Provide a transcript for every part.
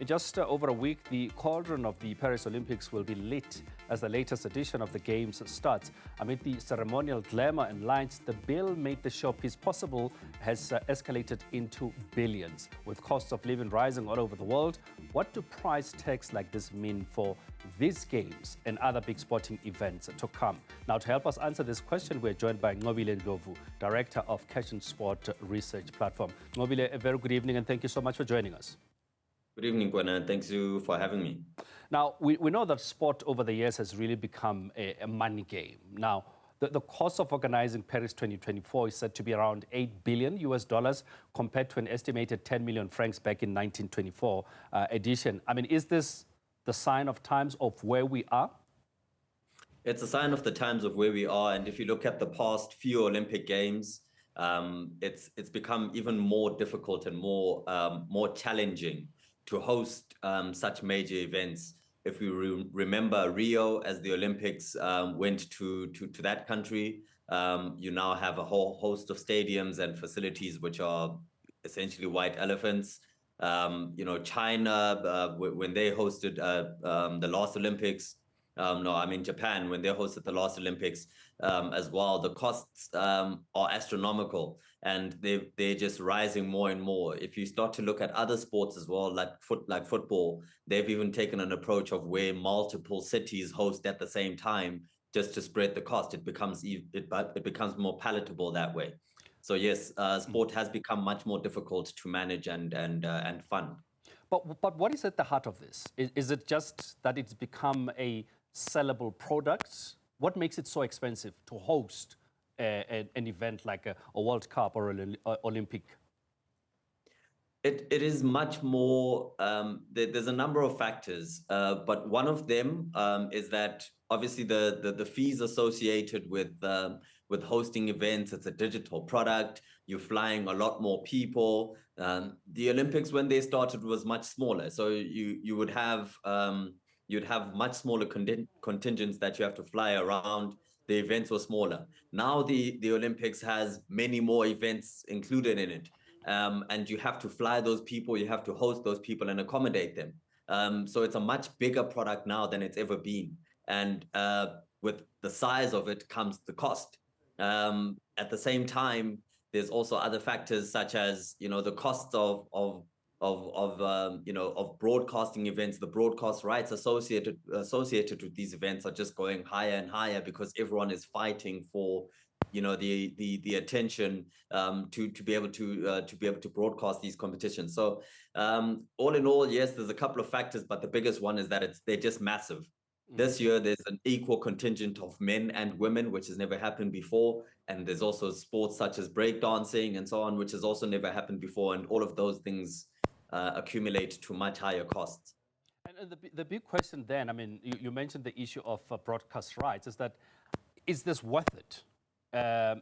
In just over a week, the cauldron of the Paris Olympics will be lit as the latest edition of the Games starts. Amid the ceremonial glamour and lights, the bill made the showpiece possible has escalated into billions. With costs of living rising all over the world, what do price tags like this mean for these games and other big sporting events to come? Now, to help us answer this question, we're joined by Nqobile Ndlovu, Director of Cash and Sport Research Platform. Nqobile, a very good evening and thank you so much for joining us. Good evening, Gwen. Thanks you for having me. Now, we know that sport over the years has really become a money game. Now, the cost of organizing Paris 2024 is said to be around $8 billion compared to an estimated 10 million francs back in 1924 edition. I mean, is this the sign of times of where we are? It's a sign of the times of where we are. And if you look at the past few Olympic Games, it's become even more difficult and more challenging to host such major events. If we remember Rio, as the Olympics went to that country, you now have a whole host of stadiums and facilities which are essentially white elephants. China, when they hosted the last Olympics, Japan, when they hosted the last Olympics as well, the costs are astronomical and they're just rising more and more. If you start to look at other sports as well, like football, they've even taken an approach of where multiple cities host at the same time just to spread the cost. It becomes more palatable that way. So yes, sport has become much more difficult to manage and fund. But what is at the heart of this? Is it just that it's become a sellable product? What makes it so expensive to host an event like a World Cup or an Olympic? It is much more, there's a number of factors, but one of them is that obviously the fees associated with hosting events. It's a digital product. You're flying a lot more people. The Olympics, when they started, was much smaller. So you would have you'd have much smaller contingents that you have to fly around. The events were smaller. Now the Olympics has many more events included in it. And you have to fly those people, you have to host those people and accommodate them. So it's a much bigger product now than it's ever been. And with the size of it comes the cost. At the same time, there's also other factors such as, the cost of broadcasting events. The broadcast rights associated with these events are just going higher and higher because everyone is fighting for the attention to be able to broadcast these competitions. So all in all, yes, there's a couple of factors, but the biggest one is that they're just massive. This year, there's an equal contingent of men and women, which has never happened before. And there's also sports such as breakdancing and so on, which has also never happened before. And all of those things accumulate to much higher costs. And the big question then, I mean, you mentioned the issue of broadcast rights, is this worth it?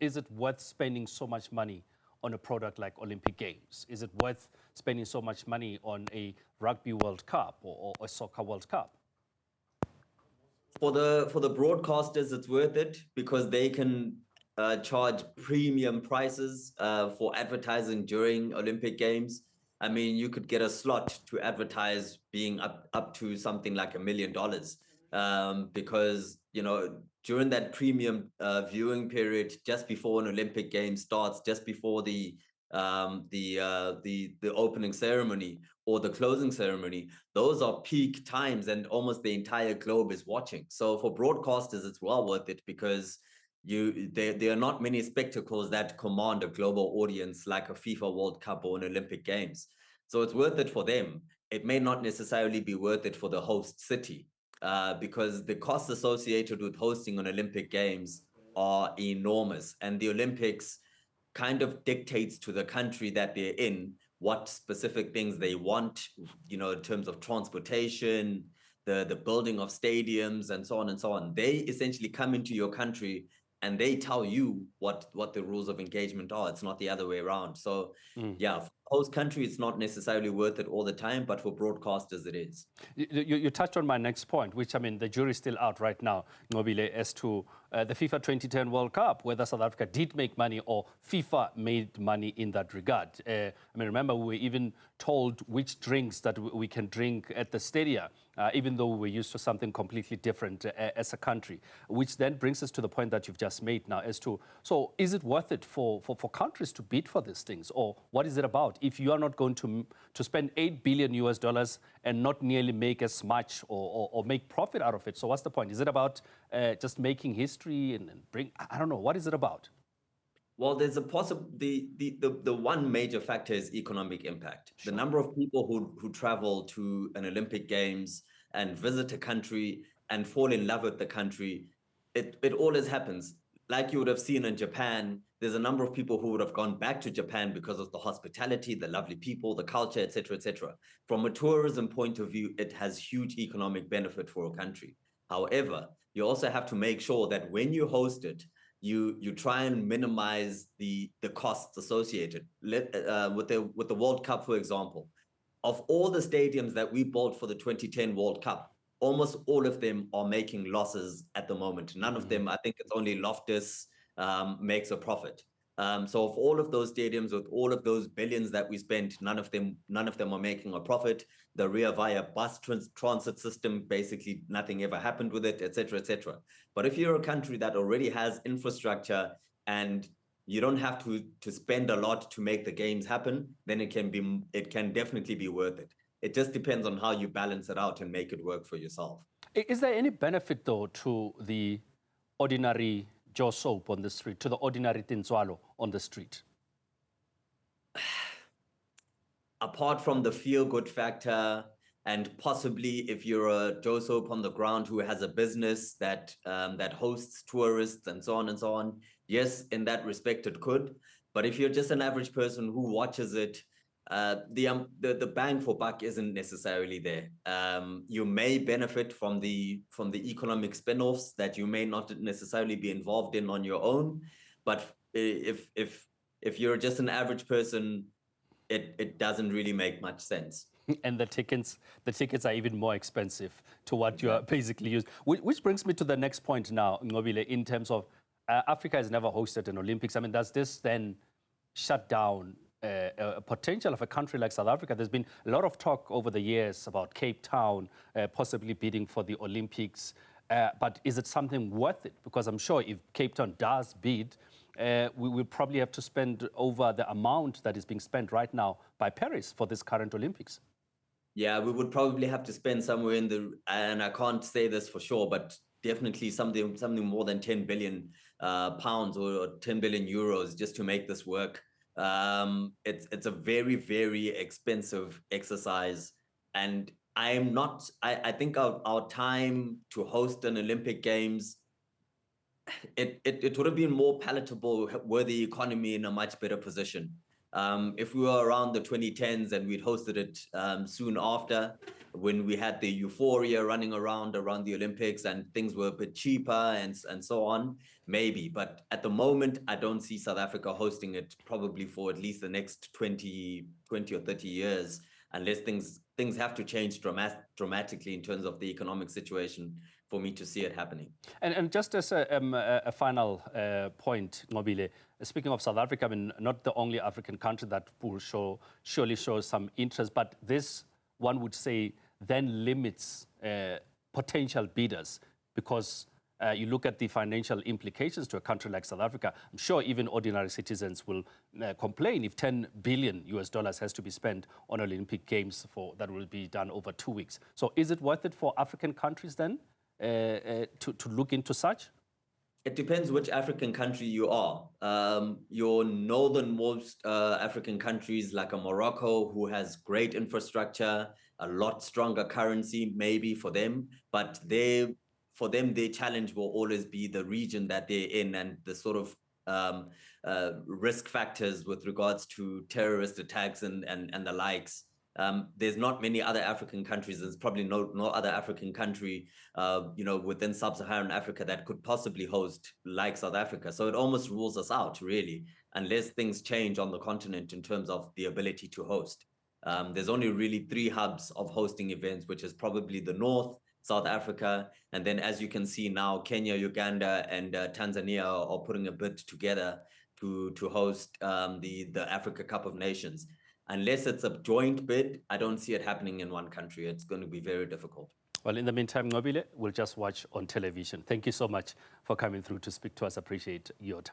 Is it worth spending so much money on a product like Olympic Games? Is it worth spending so much money on a Rugby World Cup or a Soccer World Cup? For the broadcasters, it's worth it because they can charge premium prices for advertising during Olympic Games. I mean, you could get a slot to advertise being up to something like $1 million because, during that premium viewing period, just before an Olympic game starts, just before the opening ceremony or the closing ceremony, those are peak times and almost the entire globe is watching. So for broadcasters, it's well worth it because there are not many spectacles that command a global audience like a FIFA World Cup or an Olympic Games. So it's worth it for them. It may not necessarily be worth it for the host city because the costs associated with hosting an Olympic Games are enormous. And the Olympics kind of dictates to the country that they're in what specific things they want, in terms of transportation, the building of stadiums and so on and so on. They essentially come into your country and they tell you what the rules of engagement are. It's not the other way around. So yeah, for host country, it's not necessarily worth it all the time, but for broadcasters, it is. You touched on my next point, which, I mean, the jury's still out right now, Nqobile, as to the FIFA 2010 World Cup, whether South Africa did make money or FIFA made money in that regard. I mean, remember, we were even told which drinks that we can drink at the stadia, even though we were used to something completely different as a country, which then brings us to the point that you've just made now as to, so is it worth it for countries to bid for these things? Or what is it about? If you are not going to spend $8 billion and not nearly make as much or make profit out of it, so what's the point? Is it about just making history and bring, I don't know, what is it about? Well, there's a the one major factor is economic impact. Sure. The number of people who travel to an Olympic Games and visit a country and fall in love with the country, it always happens. Like you would have seen in Japan, there's a number of people who would have gone back to Japan because of the hospitality, the lovely people, the culture, etc., etc. From a tourism point of view, it has huge economic benefit for a country. However, you also have to make sure that when you host it, you try and minimize the costs associated. With the World Cup, for example, of all the stadiums that we built for the 2010 World Cup, almost all of them are making losses at the moment. None of them, I think it's only Loftus makes a profit. So of all of those stadiums, with all of those billions that we spent, none of them are making a profit. The Ria Vaya bus transit system, basically nothing ever happened with it, etc., etc. But if you're a country that already has infrastructure and you don't have to spend a lot to make the games happen, then it can definitely be worth it. It just depends on how you balance it out and make it work for yourself. Is there any benefit, though, to the ordinary Joe Soap on the street, to the ordinary Tinzwalo on the street? Apart from the feel-good factor, and possibly if you're a Joe Soap on the ground who has a business that hosts tourists and so on, yes, in that respect it could. But if you're just an average person who watches it, the bang for buck isn't necessarily there. You may benefit from the economic spin-offs that you may not necessarily be involved in on your own, but if you're just an average person, it doesn't really make much sense. And the tickets are even more expensive to what you are basically used. Which brings me to the next point now, Nqobile, in terms of Africa has never hosted an Olympics. I mean, does this then shut down a potential of a country like South Africa? There's been a lot of talk over the years about Cape Town possibly bidding for the Olympics. But is it something worth it? Because I'm sure if Cape Town does bid, we will probably have to spend over the amount that is being spent right now by Paris for this current Olympics. Yeah, we would probably have to spend somewhere in the, and I can't say this for sure, but definitely something more than 10 billion pounds or 10 billion euros just to make this work. It's a very, very expensive exercise. And I think our time to host an Olympic Games, it would have been more palatable were the economy in a much better position. If we were around the 2010s and we'd hosted it soon after, when we had the euphoria running around the Olympics and things were a bit cheaper and so on, maybe. But at the moment, I don't see South Africa hosting it probably for at least the next 20 or 30 years, unless things have to change dramatically in terms of the economic situation for me to see it happening. And just as a final point, Nqobile, speaking of South Africa, I mean, not the only African country that will surely show some interest, but this, one would say, then limits potential bidders, because you look at the financial implications to a country like South Africa. I'm sure even ordinary citizens will complain if $10 billion has to be spent on Olympic Games that will be done over 2 weeks. So is it worth it for African countries then to look into such? It depends which African country you are. Your northernmost African countries like a Morocco, who has great infrastructure, a lot stronger currency maybe for them, but for them, their challenge will always be the region that they're in and the sort of risk factors with regards to terrorist attacks and the likes. There's not many other African countries. There's probably no other African country, within sub-Saharan Africa that could possibly host like South Africa. So it almost rules us out, really, unless things change on the continent in terms of the ability to host. There's only really 3 hubs of hosting events, which is probably the North, South Africa, and then as you can see now, Kenya, Uganda, and Tanzania are putting a bid together to host the Africa Cup of Nations. Unless it's a joint bid, I don't see it happening in one country. It's going to be very difficult. Well, in the meantime, Nqobile, we'll just watch on television. Thank you so much for coming through to speak to us. Appreciate your time.